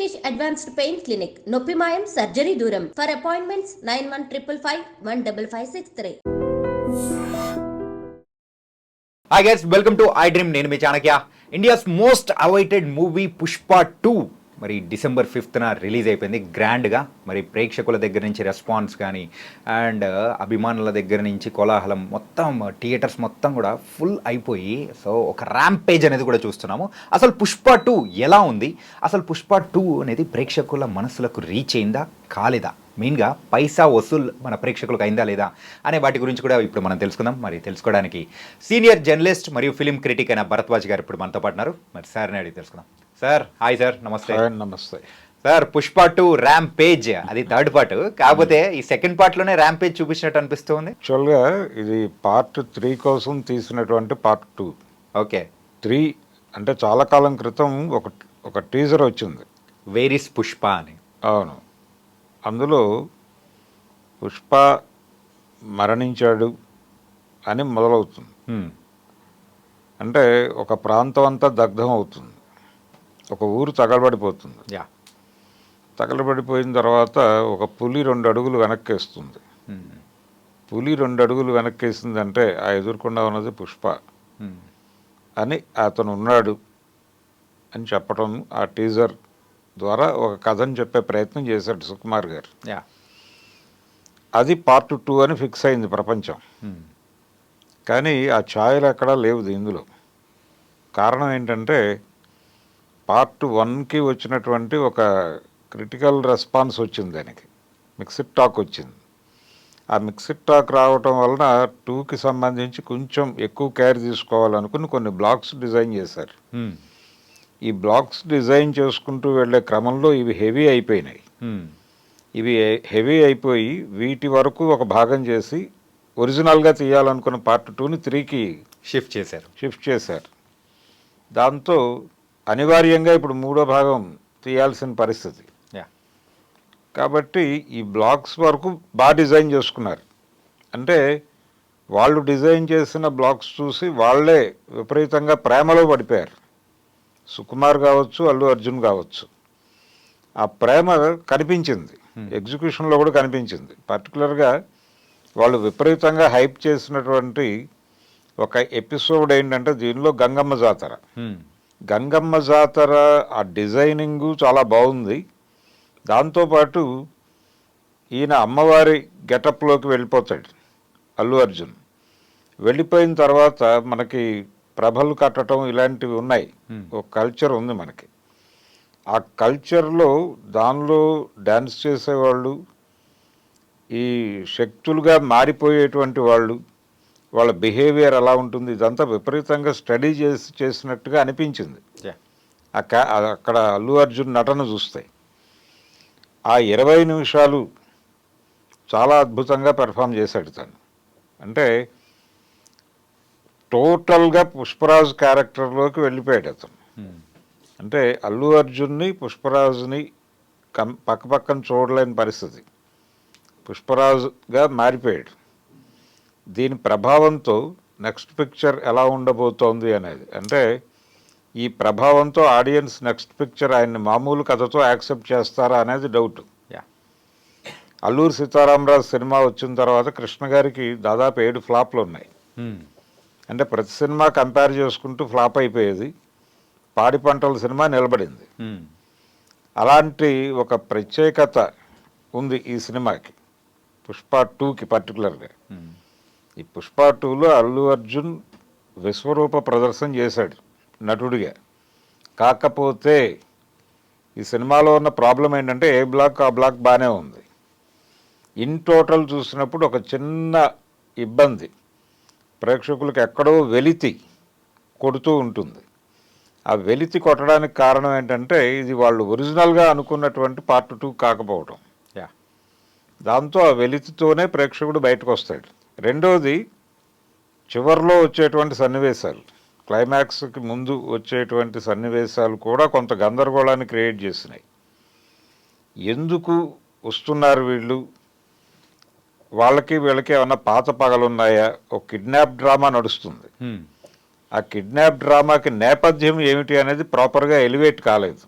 Rishikesh Advanced Pain Clinic. Noppi Mayam Surgery Duram. For appointments 9155515563. Hi guys, welcome to iDream. నేను మీ Chanakya. India's most awaited movie Pushpa 2 మరి December 5th release అయిపోయింది గ్రాండ్గా. మరి ప్రేక్షకుల దగ్గర నుంచి రెస్పాన్స్ కానీ అండ్ అభిమానుల దగ్గర నుంచి కోలాహలం మొత్తం థియేటర్స్ మొత్తం కూడా ఫుల్ అయిపోయి సో ఒక ర్యాంపేజ్ అనేది కూడా చూస్తున్నాము. అసలు పుష్ప 2 ఎలా ఉంది, అసలు పుష్ప 2 అనేది ప్రేక్షకుల మనసులకు రీచ్ అయిందా కాలేదా, మెయిన్గా పైసా వసూల్ మన ప్రేక్షకులకు అయిందా లేదా అనే వాటి గురించి కూడా ఇప్పుడు మనం తెలుసుకుందాం. మరి తెలుసుకోవడానికి సీనియర్ జర్నలిస్ట్ మరియు ఫిలిం క్రిటిక్ అయిన భరద్వాజ్ గారు ఇప్పుడు మనతో పాటున్నారు. మరి సార్ని అడిగి తెలుసుకుందాం. సార్ హాయ్ సార్, నమస్తే. నమస్తే సార్, పుష్ప 2 ర్యాంపేజ్ అది థర్డ్ పార్ట్, కాకపోతే ఈ సెకండ్ పార్ట్లోనే ర్యాంపేజ్ చూపించినట్టు అనిపిస్తుంది. యాక్చువల్గా ఇది పార్ట్ 3 కోసం తీసినటువంటి పార్ట్ 2. ఓకే, 3 అంటే చాలా కాలం క్రితం ఒక టీజర్ వచ్చింది, వేర్ ఇస్ పుష్ప అని. అవును, అందులో పుష్ప మరణించాడు అని మొదలవుతుంది. అంటే ఒక ప్రాంతం అంతా దగ్ధం అవుతుంది, ఒక ఊరు తగలబడిపోతుంది. యా, తగలబడిపోయిన తర్వాత ఒక పులి 2 అడుగులు వెనక్కేస్తుంది. పులి 2 అడుగులు వెనక్కేసిందంటే ఆ ఎదుర్కొండా ఉన్నది పుష్ప అని అతను ఉన్నాడు అని చెప్పడం ఆ టీజర్ ద్వారా ఒక కథను చెప్పే ప్రయత్నం చేశాడు సుకుమార్ గారు. యా, అది పార్ట్ 2 అని ఫిక్స్ అయింది ప్రపంచం. కానీ ఆ ఛాయలు ఎక్కడా లేవు ఇందులో. కారణం ఏంటంటే పార్ట్ 1కి వచ్చినటువంటి ఒక క్రిటికల్ రెస్పాన్స్ వచ్చింది, దానికి మిక్స్డ్ టాక్ వచ్చింది. ఆ మిక్స్డ్ టాక్ రావటం వలన 2కి సంబంధించి కొంచెం ఎక్కువ కేర్ తీసుకోవాలనుకుని కొన్ని బ్లాక్స్ డిజైన్ చేశారు. ఈ బ్లాక్స్ డిజైన్ చేసుకుంటూ వెళ్ళే క్రమంలో ఇవి హెవీ అయిపోయినాయి. ఇవి హెవీ అయిపోయి వీటి వరకు ఒక భాగం చేసి ఒరిజినల్గా తీయాలనుకున్న పార్ట్ 2ని 3కి షిఫ్ట్ చేశారు. దాంతో అనివార్యంగా ఇప్పుడు 3వ భాగం తీయాల్సిన పరిస్థితి. కాబట్టి ఈ బ్లాక్స్ వరకు బాగా డిజైన్ చేసుకున్నారు. అంటే వాళ్ళు డిజైన్ చేసిన బ్లాక్స్ చూసి వాళ్ళే విపరీతంగా ప్రేమలో పడిపోయారు. సుకుమార్ కావచ్చు, అల్లు అర్జున్ కావచ్చు. ఆ ప్రేమ కనిపించింది, ఎగ్జిక్యూషన్లో కూడా కనిపించింది. పర్టికులర్గా వాళ్ళు విపరీతంగా హైప్ చేసినటువంటి ఒక ఎపిసోడ్ ఏంటంటే దీనిలో గంగమ్మ జాతర. గంగమ్మ జాతర ఆ డిజైనింగు చాలా బాగుంది. దాంతోపాటు ఈయన అమ్మవారి గెటప్లోకి వెళ్ళిపోతాడు అల్లు అర్జున్. వెళ్ళిపోయిన తర్వాత మనకి ప్రభలు కట్టడం ఇలాంటివి ఉన్నాయి, ఒక కల్చర్ ఉంది మనకి. ఆ కల్చర్లో దానిలో డ్యాన్స్ చేసేవాళ్ళు, ఈ శక్తులుగా మారిపోయేటువంటి వాళ్ళు, వాళ్ళ బిహేవియర్ ఎలా ఉంటుంది, ఇదంతా విపరీతంగా స్టడీ చేసినట్టుగా అనిపించింది అక్కడ అల్లు అర్జున్ నటన చూస్తే. ఆ 20 నిమిషాలు చాలా అద్భుతంగా పెర్ఫామ్ చేశాడు తను. అంటే టోటల్గా పుష్పరాజు క్యారెక్టర్లోకి వెళ్ళిపోయాడు అతను. అంటే అల్లు అర్జున్ని పుష్పరాజుని పక్కపక్కన చూడలేని పరిస్థితి, పుష్పరాజుగా మారిపోయాడు. దీని ప్రభావంతో నెక్స్ట్ పిక్చర్ ఎలా ఉండబోతోంది అనేది, అంటే ఈ ప్రభావంతో ఆడియన్స్ నెక్స్ట్ పిక్చర్ ఆయన్ని మామూలు కథతో యాక్సెప్ట్ చేస్తారా అనేది డౌట్. అల్లూరి సీతారామరాజు సినిమా వచ్చిన తర్వాత కృష్ణ గారికి దాదాపు 7 ఫ్లాప్లు ఉన్నాయి. అంటే ప్రతి సినిమా కంపేర్ చేసుకుంటూ ఫ్లాప్ అయిపోయేది. పాడి పంటల సినిమా నిలబడింది. అలాంటి ఒక ప్రత్యేకత ఉంది ఈ సినిమాకి, పుష్ప 2కి పర్టికులర్గా. ఈ పుష్ప 2లో అల్లు అర్జున్ విశ్వరూప ప్రదర్శన చేశాడు నటుడిగా. కాకపోతే ఈ సినిమాలో ఉన్న ప్రాబ్లం ఏంటంటే ఏ బ్లాక్ ఆ బ్లాక్ బాగానే ఉంది. ఇన్ టోటల్ చూసినప్పుడు ఒక చిన్న ఇబ్బంది, ప్రేక్షకులకు ఎక్కడో వెలితి కొడుతూ ఉంటుంది. ఆ వెలితి కొట్టడానికి కారణం ఏంటంటే ఇది వాళ్ళు ఒరిజినల్గా అనుకున్నటువంటి పార్ట్ 2 కాకపోవడం. దాంతో ఆ వెలితితోనే ప్రేక్షకుడు బయటకు వస్తాడు. రెండోది, చివరిలో వచ్చేటువంటి సన్నివేశాలు, క్లైమాక్స్కి ముందు వచ్చేటువంటి సన్నివేశాలు కూడా కొంత గందరగోళాన్ని క్రియేట్ చేసినాయి. ఎందుకు వస్తున్నారు వీళ్ళు, వాళ్ళకి వీళ్ళకి ఏమన్నా పాత పగలున్నాయా, ఒక కిడ్నాప్ డ్రామా నడుస్తుంది. ఆ కిడ్నాప్ డ్రామాకి నేపథ్యం ఏమిటి అనేది ప్రాపర్గా ఎలివేట్ కాలేదు.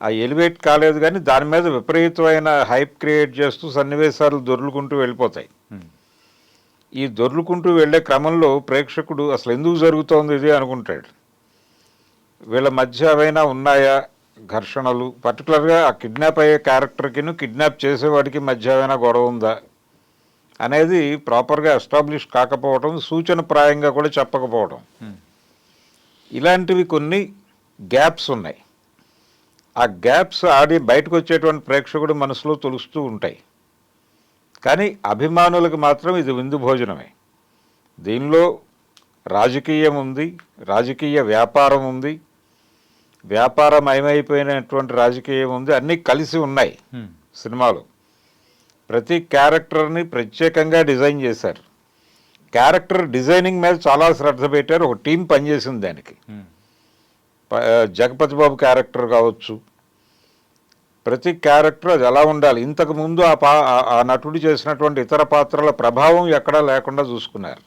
ఆ ఎలివేట్ కాలేదు, కానీ దాని మీద విపరీతమైన హైప్ క్రియేట్ చేస్తూ సన్నివేశాలు దొర్లుకుంటూ వెళ్ళిపోతాయి. ఈ దొర్లుకుంటూ వెళ్ళే క్రమంలో ప్రేక్షకుడు అసలు ఎందుకు జరుగుతోంది ఇది అనుకుంటాడు. వీళ్ళ మధ్య ఏవైనా ఉన్నాయా ఘర్షణలు, పర్టికులర్గా ఆ కిడ్నాప్ అయ్యే క్యారెక్టర్కిను కిడ్నాప్ చేసేవాడికి మధ్య ఏమైనా గొడవ ఉందా అనేది ప్రాపర్గా ఎస్టాబ్లిష్ కాకపోవడం, సూచనప్రాయంగా కూడా చెప్పకపోవడం, ఇలాంటివి కొన్ని గ్యాప్స్ ఉన్నాయి. ఆ గ్యాప్స్ ఆడి బయటకు వచ్చేటువంటి ప్రేక్షకుడు మనసులో తొలుస్తూ ఉంటాయి. కానీ అభిమానులకు మాత్రం ఇది విందు భోజనమే. దీనిలో రాజకీయం ఉంది, రాజకీయ వ్యాపారం ఉంది, వ్యాపారమయమైపోయినటువంటి రాజకీయం ఉంది, అన్నీ కలిసి ఉన్నాయి సినిమాలో. ప్రతి క్యారెక్టర్ని ప్రత్యేకంగా డిజైన్ చేశారు. క్యారెక్టర్ డిజైనింగ్ మీద చాలా శ్రద్ధ పెట్టారు. ఒక టీం పనిచేసింది దానికి. జగపతి బాబు క్యారెక్టర్ కావచ్చు, ప్రతి క్యారెక్టర్ అది ఎలా ఉండాలి, ఇంతకుముందు ఆ నటుడు చేసినటువంటి ఇతర పాత్రల ప్రభావం ఎక్కడా లేకుండా చూసుకున్నారు.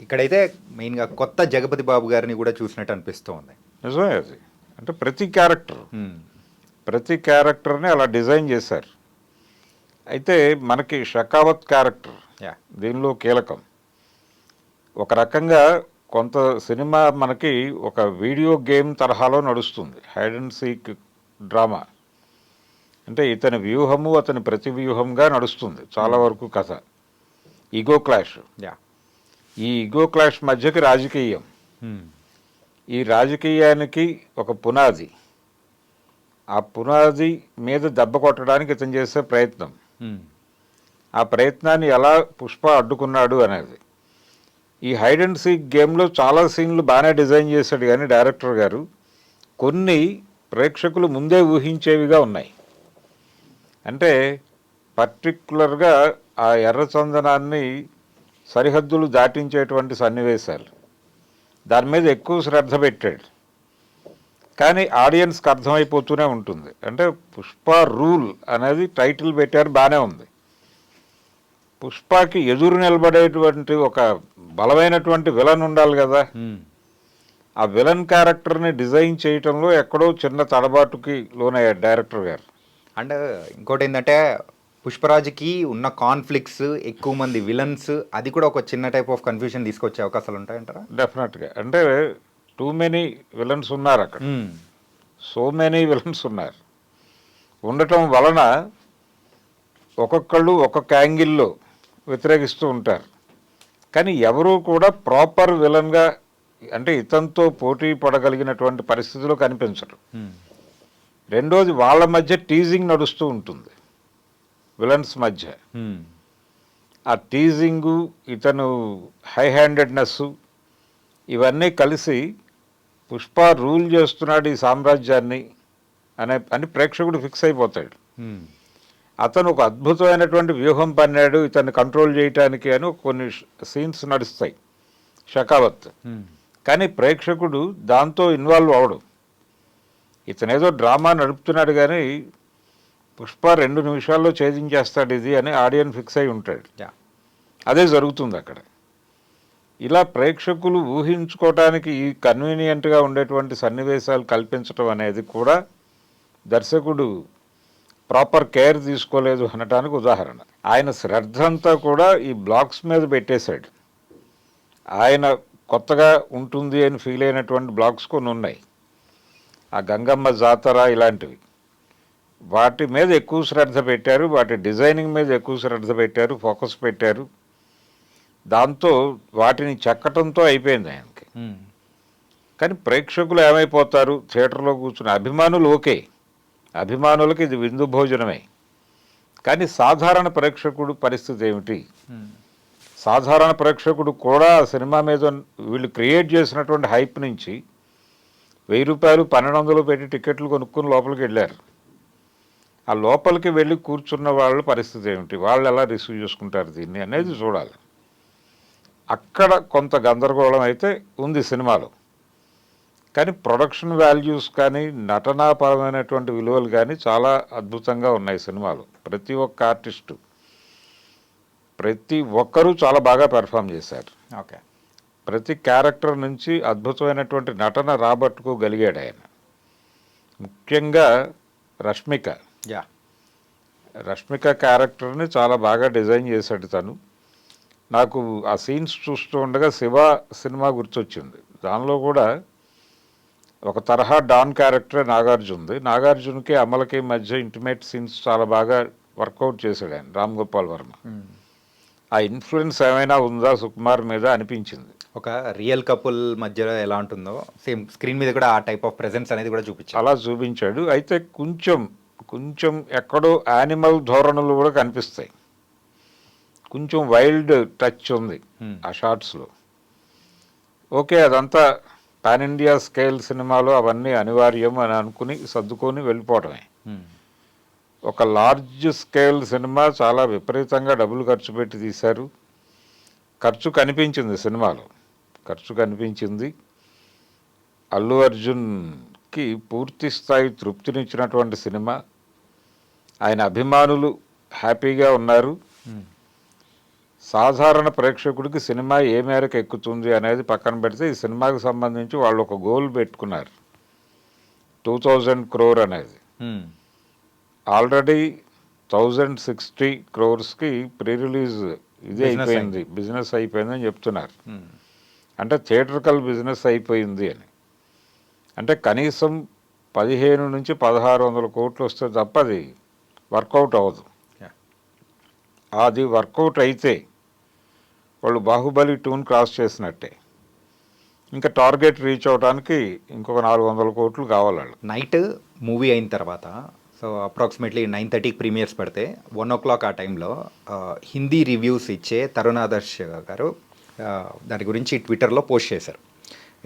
ఇక్కడైతే మెయిన్గా కొత్త జగపతి బాబు గారిని కూడా చూసినట్టు అనిపిస్తూ ఉంది. నిజమే అది. అంటే ప్రతి క్యారెక్టర్ని అలా డిజైన్ చేశారు. అయితే మనకి షకావత్ క్యారెక్టర్ దీనిలో కీలకం. ఒక రకంగా కొంత సినిమా మనకి ఒక వీడియో గేమ్ తరహాలో నడుస్తుంది, హైడ్ అండ్ సీక్ డ్రామా. అంటే ఇతని వ్యూహము అతని ప్రతి వ్యూహంగా నడుస్తుంది చాలా వరకు కథ. ఈగో క్లాష్, ఈ ఈగో క్లాష్ మధ్యకి రాజకీయం, ఈ రాజకీయానికి ఒక పునాది, ఆ పునాది మీద దెబ్బ కొట్టడానికి ఇతను చేసే ప్రయత్నం, ఆ ప్రయత్నాన్ని ఎలా పుష్ప అడ్డుకున్నాడు అనేది. ఈ హైడ్ అండ్ సీక్ గేమ్లో చాలా సీన్లు బాగానే డిజైన్ చేశాడు, కానీ డైరెక్టర్ గారు కొన్ని ప్రేక్షకులు ముందే ఊహించేవిగా ఉన్నాయి. అంటే పర్టికులర్గా ఆ ఎర్రచందనాన్ని సరిహద్దులు దాటించేటువంటి సన్నివేశాలు, దాని మీద ఎక్కువ శ్రద్ధ పెట్టాడు. కానీ ఆడియన్స్కి అర్థమైపోతూనే ఉంటుంది. అంటే పుష్ప రూల్ అనేది టైటిల్ పెట్టారు, బాగానే ఉంది. పుష్పకి ఎదురు నిలబడేటువంటి ఒక బలమైనటువంటి విలన్ ఉండాలి కదా. ఆ విలన్ క్యారెక్టర్ని డిజైన్ చేయటంలో ఎక్కడో చిన్న తడబాటుకి లోనయ్యాడు డైరెక్టర్ గారు. అండ్ ఇంకోటి ఏంటంటే పుష్పరాజ్కి ఉన్న కాన్ఫ్లిక్ట్స్, ఎక్కువ మంది విలన్స్, అది కూడా ఒక చిన్న టైప్ ఆఫ్ కన్ఫ్యూజన్ తీసుకొచ్చే అవకాశాలు ఉంటాయంటారా? డెఫినెట్గా. అంటే టూ మెనీ విలన్స్ ఉన్నారు అక్కడ, సో మెనీ విలన్స్ ఉన్నారు. ఉండటం వలన ఒక్కొక్కళ్ళు ఒక్కొక్క యాంగిల్లో వ్యతిరేకిస్తూ ఉంటారు. కానీ ఎవరూ కూడా ప్రాపర్ విలన్గా, అంటే ఇతనితో పోటీ పడగలిగినటువంటి పరిస్థితిలో కనిపించరు. రెండోది, వాళ్ళ మధ్య టీజింగ్ నడుస్తూ ఉంటుంది విలన్స్ మధ్య. ఆ టీజింగు, ఇతను హై హ్యాండెడ్నెస్, ఇవన్నీ కలిసి పుష్ప రూల్ చేస్తున్నాడు ఈ సామ్రాజ్యాన్ని అని ప్రేక్షకుడు ఫిక్స్ అయిపోతాడు. అతను ఒక అద్భుతమైనటువంటి వ్యూహం పన్నాడు ఇతన్ని కంట్రోల్ చేయటానికి అని కొన్ని సీన్స్ నడుస్తాయి షకావత్. కానీ ప్రేక్షకుడు దాంతో ఇన్వాల్వ్ అవడు. ఇతనేదో డ్రామా నడుపుతున్నాడు, కానీ పుష్ప 2 నిమిషాల్లో ఛేదించేస్తాడు ఇది అని ఆడియన్స్ ఫిక్స్ అయి ఉంటాడు. అదే జరుగుతుంది అక్కడ. ఇలా ప్రేక్షకులు ఊహించుకోవటానికి ఈ కన్వీనియంట్గా ఉండేటువంటి సన్నివేశాలు కల్పించడం అనేది కూడా దర్శకుడు ప్రాపర్ కేర్ తీసుకోలేదు అనటానికి ఉదాహరణ. ఆయన శ్రద్ధ అంతా కూడా ఈ బ్లాక్స్ మీద పెట్టేశాడు. ఆయన కొత్తగా ఉంటుంది అని ఫీల్ అయినటువంటి బ్లాక్స్ కొన్ని ఉన్నాయి, ఆ గంగమ్మ జాతర ఇలాంటివి. వాటి మీద ఎక్కువ శ్రద్ధ పెట్టారు, వాటి డిజైనింగ్ మీద ఎక్కువ శ్రద్ధ పెట్టారు, ఫోకస్ పెట్టారు. దాంతో వాటిని చెక్కటంతో అయిపోయింది ఆయనకి. కానీ ప్రేక్షకులు ఏమైపోతారు, థియేటర్లో కూర్చున్న అభిమానులు ఓకే, అభిమానులకి ఇది విందు భోజనమే. కానీ సాధారణ ప్రేక్షకుడు పరిస్థితి ఏమిటి? సాధారణ ప్రేక్షకుడు కూడా సినిమా మీద వీళ్ళు క్రియేట్ చేసినటువంటి హైప్ నుంచి 1000 రూపాయలు 1200 పెట్టి టికెట్లు కొనుక్కుని లోపలికి వెళ్ళారు. ఆ లోపలికి వెళ్ళి కూర్చున్న వాళ్ళ పరిస్థితి ఏమిటి, వాళ్ళు ఎలా రిసీవ్ చేసుకుంటారు దీన్ని అనేది చూడాలి. అక్కడ కొంత గందరగోళం అయితే ఉంది సినిమాలో. కానీ ప్రొడక్షన్ వాల్యూస్ కానీ నటనాపరమైనటువంటి విలువలు కానీ చాలా అద్భుతంగా ఉన్నాయి సినిమాలో. ప్రతి ఒక్క ఆర్టిస్టు, ప్రతి ఒక్కరూ చాలా బాగా పెర్ఫామ్ చేశారు. ఓకే, ప్రతి క్యారెక్టర్ నుంచి అద్భుతమైనటువంటి నటన రాబట్టుకోగలిగాడు ఆయన. ముఖ్యంగా రష్మిక యా రష్మిక క్యారెక్టర్ని చాలా బాగా డిజైన్ చేశాడు తను. నాకు ఆ సీన్స్ చూస్తూ ఉండగా శివ సినిమా గుర్తొచ్చింది. దానిలో కూడా ఒక తరహా డాన్ క్యారెక్టరే నాగార్జునది. నాగార్జునకి అమలకి మధ్య ఇంటిమేట్ సీన్స్ చాలా బాగా వర్కౌట్ చేశాడు ఆయన రామ్ గోపాల్ వర్మ. ఆ ఇన్ఫ్లుయెన్స్ ఏమైనా ఉందా సుకుమార్ మీద అనిపించింది. ఒక రియల్ కపుల్ మధ్యలో ఎలా ఉంటుందో సేమ్ స్క్రీన్ మీద కూడా ఆ టైప్ ఆఫ్ ప్రెజెన్స్ అనేది కూడా చూపించారు. అలా చూపించాడు. అయితే కొంచెం ఎక్కడో యానిమల్ ధోరణులు కూడా కనిపిస్తాయి. కొంచెం వైల్డ్ టచ్ ఉంది ఆ షార్ట్స్లో. ఓకే, అదంతా పాన్ ఇండియా స్కేల్ సినిమాలో అవన్నీ అనివార్యం అని అనుకుని సర్దుకొని వెళ్ళిపోవడమే. ఒక లార్జ్ స్కేల్ సినిమా చాలా విపరీతంగా డబ్బులు ఖర్చు పెట్టి తీశారు. ఖర్చు కనిపించింది సినిమాలో, ఖర్చు కనిపించింది. అల్లు అర్జున్కి పూర్తి స్థాయి తృప్తినిచ్చినటువంటి సినిమా. ఆయన అభిమానులు హ్యాపీగా ఉన్నారు. సాధారణ ప్రేక్షకుడికి సినిమా ఏ మేరకు ఎక్కుతుంది అనేది పక్కన పెడితే ఈ సినిమాకి సంబంధించి వాళ్ళు ఒక గోల్ పెట్టుకున్నారు, 2000 crore అనేది. ఆల్రెడీ 1060 crores ప్రీ రిలీజ్ ఇదే అయిపోయింది, బిజినెస్ అయిపోయిందని చెప్తున్నారు. అంటే థియేటర్కల్ బిజినెస్ అయిపోయింది అని. అంటే కనీసం 15 నుంచి 1600 కోట్లు వస్తే తప్ప అది వర్కౌట్ అవ్వదు. అది వర్కౌట్ అయితే వాళ్ళు బాహుబలి 2ని క్రాస్ చేసినట్టే. ఇంకా టార్గెట్ రీచ్ అవడానికి ఇంకొక 400 కోట్లు కావాలి వాళ్ళు. నైట్ మూవీ అయిన తర్వాత సో అప్రాక్సిమేట్లీ 9:30కి ప్రీమియర్స్ పడితే 1 o'clock ఆ టైంలో హిందీ రివ్యూస్ ఇచ్చే తరుణ్ ఆదర్శ్ గారు దాని గురించి ట్విట్టర్లో పోస్ట్ చేశారు.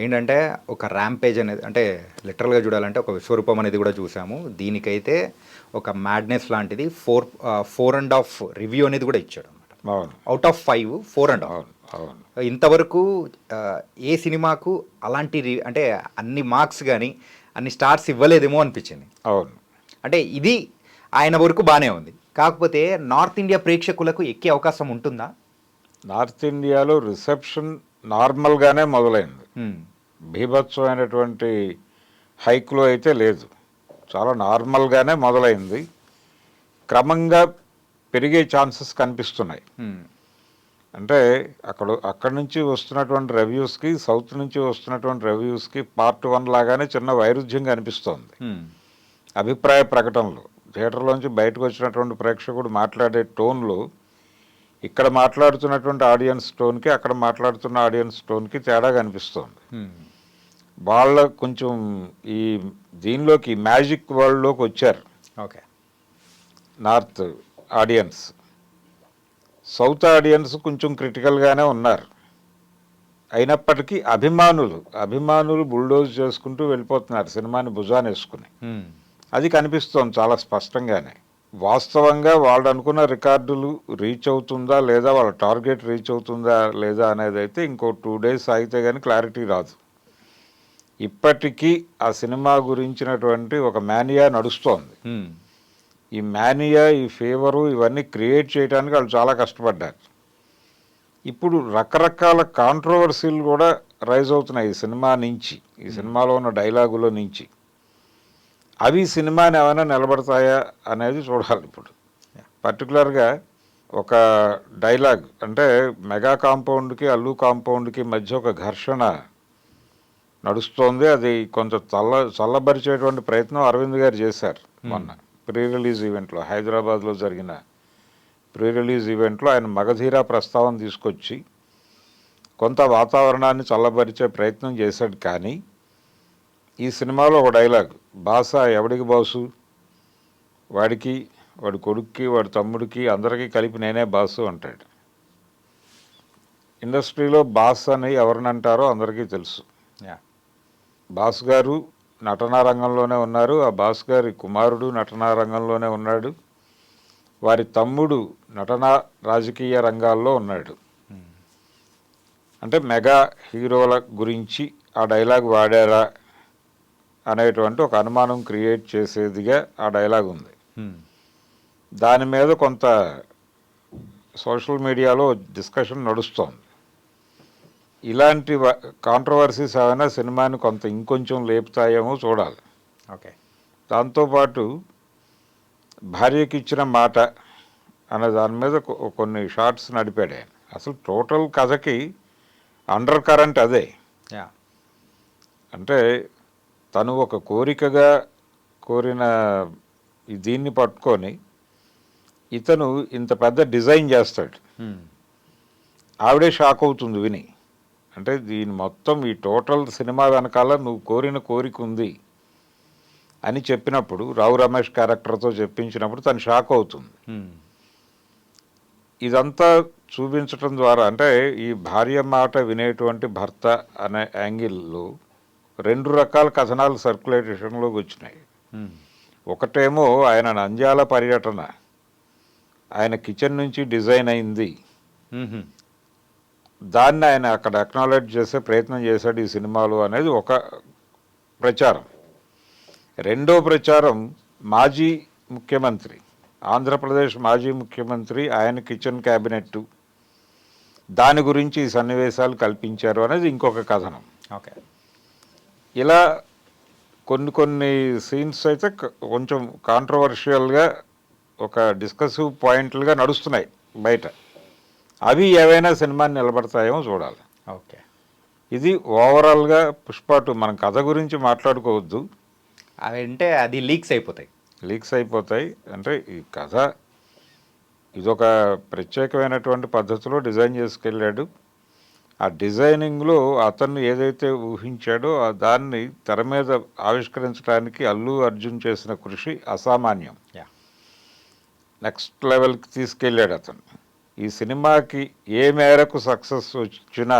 ఏంటంటే ఒక ర్యాంపేజ్ అనేది, అంటే లిటరల్గా చూడాలంటే ఒక విశ్వరూపం అనేది కూడా చూసాము. దీనికైతే ఒక మ్యాడ్నెస్ లాంటిది 4.5 రివ్యూ అనేది కూడా ఇచ్చాడు అనమాట. Out of 5 4.5. ఇంతవరకు ఏ సినిమాకు అలాంటి అంటే అన్ని మార్క్స్ కానీ అన్ని స్టార్స్ ఇవ్వలేదేమో అనిపించింది. అవును, అంటే ఇది ఆయన వరకు బాగానే ఉంది. కాకపోతే నార్త్ ఇండియా ప్రేక్షకులకు ఎక్కే అవకాశం ఉంటుందా? నార్త్ ఇండియాలో రిసెప్షన్ నార్మల్గానే మొదలైంది. బీభత్సమైనటువంటి హైక్లో అయితే లేదు, చాలా నార్మల్గానే మొదలైంది. క్రమంగా పెరిగే ఛాన్సెస్ కనిపిస్తున్నాయి. అంటే అక్కడి నుంచి వస్తున్నటువంటి రివ్యూస్కి, సౌత్ నుంచి వస్తున్నటువంటి రివ్యూస్కి పార్ట్ 1 లాగానే చిన్న వైరుధ్యం కనిపిస్తోంది అభిప్రాయ ప్రకటనలో. థియేటర్లోంచి బయటకు వచ్చినటువంటి ప్రేక్షకుడు మాట్లాడే టోన్లో ఇక్కడ మాట్లాడుతున్నటువంటి ఆడియన్స్ టోన్కి, అక్కడ మాట్లాడుతున్న ఆడియన్స్ టోన్కి తేడా కనిపిస్తోంది. వాళ్ళ కొంచెం ఈ దీనిలోకి మ్యాజిక్ వరల్డ్లోకి వచ్చారు okay north audience. South audience కొంచెం క్రిటికల్గానే ఉన్నారు. అయినప్పటికీ అభిమానులు బుల్డోజ్ చేసుకుంటూ వెళ్ళిపోతున్నారు సినిమాని భుజాన్ని వేసుకుని. అది కనిపిస్తోంది చాలా స్పష్టంగానే. వాస్తవంగా వాళ్ళు అనుకున్న రికార్డులు రీచ్ అవుతుందా లేదా, వాళ్ళ టార్గెట్ రీచ్ అవుతుందా లేదా అనేది అయితే ఇంకో 2 days ఆగితే కానీ క్లారిటీ రాదు. ఇప్పటికీ ఆ సినిమా గురించినటువంటి ఒక మేనియా నడుస్తోంది. ఈ మేనియా, ఈ ఫీవరు ఇవన్నీ క్రియేట్ చేయడానికి వాళ్ళు చాలా కష్టపడ్డారు. ఇప్పుడు రకరకాల కాంట్రవర్సీలు కూడా రైజ్ అవుతున్నాయి ఈ సినిమా నుంచి, ఈ సినిమాలో ఉన్న డైలాగుల నుంచి. అవి సినిమాని ఏమైనా నిలబడతాయా అనేది చూడాలి ఇప్పుడు. పర్టికులర్గా ఒక డైలాగ్, అంటే మెగా కాంపౌండ్కి అల్లు కాంపౌండ్కి మధ్య ఒక ఘర్షణ నడుస్తోంది. అది కొంచెం చల్లబరిచేటువంటి ప్రయత్నం అరవింద్ గారు చేశారు మొన్న ప్రీ రిలీజ్ ఈవెంట్లో. హైదరాబాద్లో జరిగిన ప్రీ రిలీజ్ ఈవెంట్లో ఆయన మగధీరా ప్రస్తావన తీసుకొచ్చి కొంత వాతావరణాన్ని చల్లబరిచే ప్రయత్నం చేశాడు. కానీ ఈ సినిమాలో ఒక డైలాగ్, బాస ఎవడికి బాసు, వాడికి, వాడి కొడుక్కి, వాడి తమ్ముడికి, అందరికీ కలిపి నేనే బాసు అంటాడు. ఇండస్ట్రీలో బాస్ అని ఎవరిని అంటారో అందరికీ తెలుసు. బాస్ గారు నటనా రంగంలోనే ఉన్నారు, ఆ బాస్ గారి కుమారుడు నటనా రంగంలోనే ఉన్నాడు, వారి తమ్ముడు నటనా రాజకీయ రంగాల్లో ఉన్నాడు. అంటే మెగా హీరోల గురించి ఆ డైలాగ్ వాడారా అనేటువంటి ఒక అనుమానం క్రియేట్ చేసేదిగా ఆ డైలాగ్ ఉంది. దాని మీద కొంత సోషల్ మీడియాలో డిస్కషన్ నడుస్తోంది. ఇలాంటి కాంట్రవర్సీస్ ఏమైనా సినిమాని కొంత ఇంకొంచెం లేపుతాయేమో చూడాలి. ఓకే. దాంతోపాటు భార్యకి ఇచ్చిన మాట అనే దాని మీద కొన్ని షార్ట్స్ నడిపాడు ఆయన. అసలు టోటల్ కథకి అండర్ కరెంట్ అదే. అంటే తను ఒక కోరికగా కోరిన దీన్ని పట్టుకొని ఇతను ఇంత పెద్ద డిజైన్ చేస్తాడు. ఆవిడే షాక్ అవుతుంది విని. అంటే దీని మొత్తం ఈ టోటల్ సినిమా వెనకాల నువ్వు కోరిన కోరిక ఉంది అని చెప్పినప్పుడు, రావు రమేష్ క్యారెక్టర్తో చెప్పించినప్పుడు తను షాక్ అవుతుంది. ఇదంతా చూపించటం ద్వారా అంటే ఈ భార్య మాట వినేటువంటి భర్త అనే యాంగిల్లో 2 రకాల కథనాలు సర్క్యులేషన్లోకి వచ్చినాయి. ఒకటేమో ఆయన నంద్యాల పర్యటన, ఆయన కిచెన్ నుంచి డిజైన్ అయింది, దాన్ని ఆయన అక్కడ అక్నాలెడ్జ్ చేసే ప్రయత్నం చేశాడు ఈ సినిమాలో అనేది ఒక ప్రచారం. రెండో ప్రచారం మాజీ ముఖ్యమంత్రి, ఆంధ్రప్రదేశ్ మాజీ ముఖ్యమంత్రి, ఆయన కిచెన్ క్యాబినెట్, దాని గురించి ఈ సన్నివేశాలు కల్పించారు అనేది ఇంకొక కథనం. ఓకే, ఇలా కొన్ని సీన్స్ అయితే కొంచెం కాంట్రవర్షియల్గా ఒక డిస్కసివ్ పాయింట్లుగా నడుస్తున్నాయి బయట. అవి ఏవైనా సినిమాని నిలబడతాయేమో చూడాలి. ఓకే, ఇది ఓవరాల్గా పుష్ప 2. మనం కథ గురించి మాట్లాడుకోవద్దు, అవి అంటే అది లీక్స్ అయిపోతాయి. అంటే ఈ కథ ఇదొక ప్రత్యేకమైనటువంటి పద్ధతిలో డిజైన్ చేసుకెళ్ళాడు. ఆ డిజైనింగ్లో అతను ఏదైతే ఊహించాడో దాన్ని తెర మీద ఆవిష్కరించడానికి అల్లు అర్జున్ చేసిన కృషి అసామాన్యం. నెక్స్ట్ లెవెల్కి తీసుకెళ్ళాడు అతను. ఈ సినిమాకి ఏ మేరకు సక్సెస్ వచ్చినా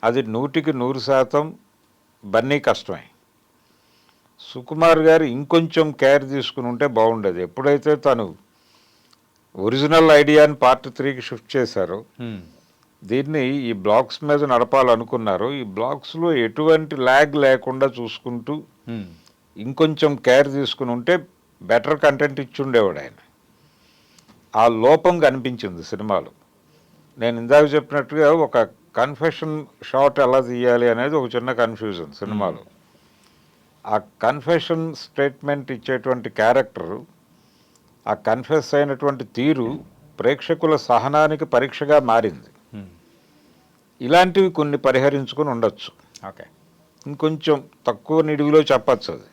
అది 100% బన్నీ కష్టమే. సుకుమార్ గారు ఇంకొంచెం కేర్ తీసుకుని ఉంటే బాగుండేది. ఎప్పుడైతే తను ఒరిజినల్ ఐడియాని పార్ట్ 3కి షిఫ్ట్ చేశారో, దీన్ని ఈ బ్లాక్స్ మీద నడపాలనుకున్నారు, ఈ బ్లాక్స్లో ఎటువంటి ల్యాగ్ లేకుండా చూసుకుంటూ ఇంకొంచెం కేర్ తీసుకుని ఉంటే బెటర్ కంటెంట్ ఇచ్చి ఉండేవాడు ఆయన. ఆ లోపం కనిపించింది సినిమాలో. నేను ఇందాక చెప్పినట్టుగా ఒక కన్ఫెషన్ షాట్ ఎలా తీయాలి అనేది ఒక చిన్న కన్ఫ్యూజన్ సినిమాలో. ఆ కన్ఫెషన్ స్టేట్మెంట్ ఇచ్చేటువంటి క్యారెక్టరు, ఆ కన్ఫెస్ అయినటువంటి తీరు ప్రేక్షకుల సహనానికి పరీక్షగా మారింది. ఇలాంటివి కొన్ని పరిహరించుకొని ఉండొచ్చు. ఓకే, ఇంకొంచెం తక్కువ నిడివిలో చెప్పచ్చు అది.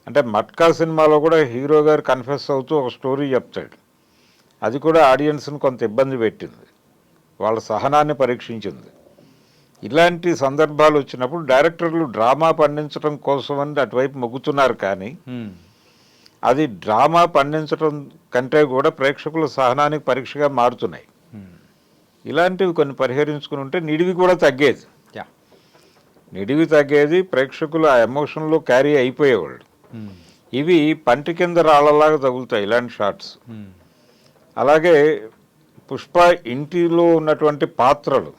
అంటే మట్కా సినిమాలో కూడా హీరో గారు కన్ఫెస్ అవుతూ ఒక స్టోరీ చెప్తాడు. అది కూడా ఆడియన్స్ని కొంత ఇబ్బంది పెట్టింది, వాళ్ళ సహనాన్ని పరీక్షించింది. ఇలాంటి సందర్భాలు వచ్చినప్పుడు డైరెక్టర్లు డ్రామా పండించడం కోసమని అటువైపు మొగ్గుతున్నారు, కానీ అది డ్రామా పండించడం కంటే కూడా ప్రేక్షకుల సహనానికి పరీక్షగా మారుతున్నాయి. ఇలాంటివి కొన్ని పరిహరించుకుని ఉంటే నిడివి కూడా తగ్గేది. నిడివి తగ్గేది, ప్రేక్షకులు ఆ ఎమోషన్లో క్యారీ అయిపోయేవాళ్ళు. ఇవి పంటి కింద రాళ్ళలాగా తగులుతాయి ఇలాంటి షార్ట్స్. అలాగే పుష్ప ఇంటిలో ఉన్నటువంటి పాత్రలు,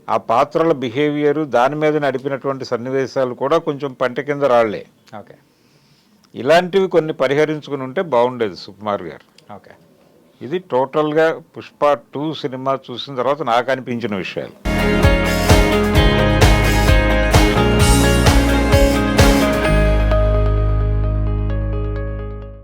ఆ పాత్రల బిహేవియరు, దాని మీద నడిపినటువంటి సన్నివేశాలు కూడా కొంచెం పంట కింద రాళ్లే. ఓకే, ఇలాంటివి కొన్ని పరిహరించుకుని ఉంటే బాగుండేది సుకుమార్ గారు. ఓకే, ఇది టోటల్గా పుష్ప 2 సినిమా చూసిన తర్వాత నాకు అనిపించిన విషయాలు.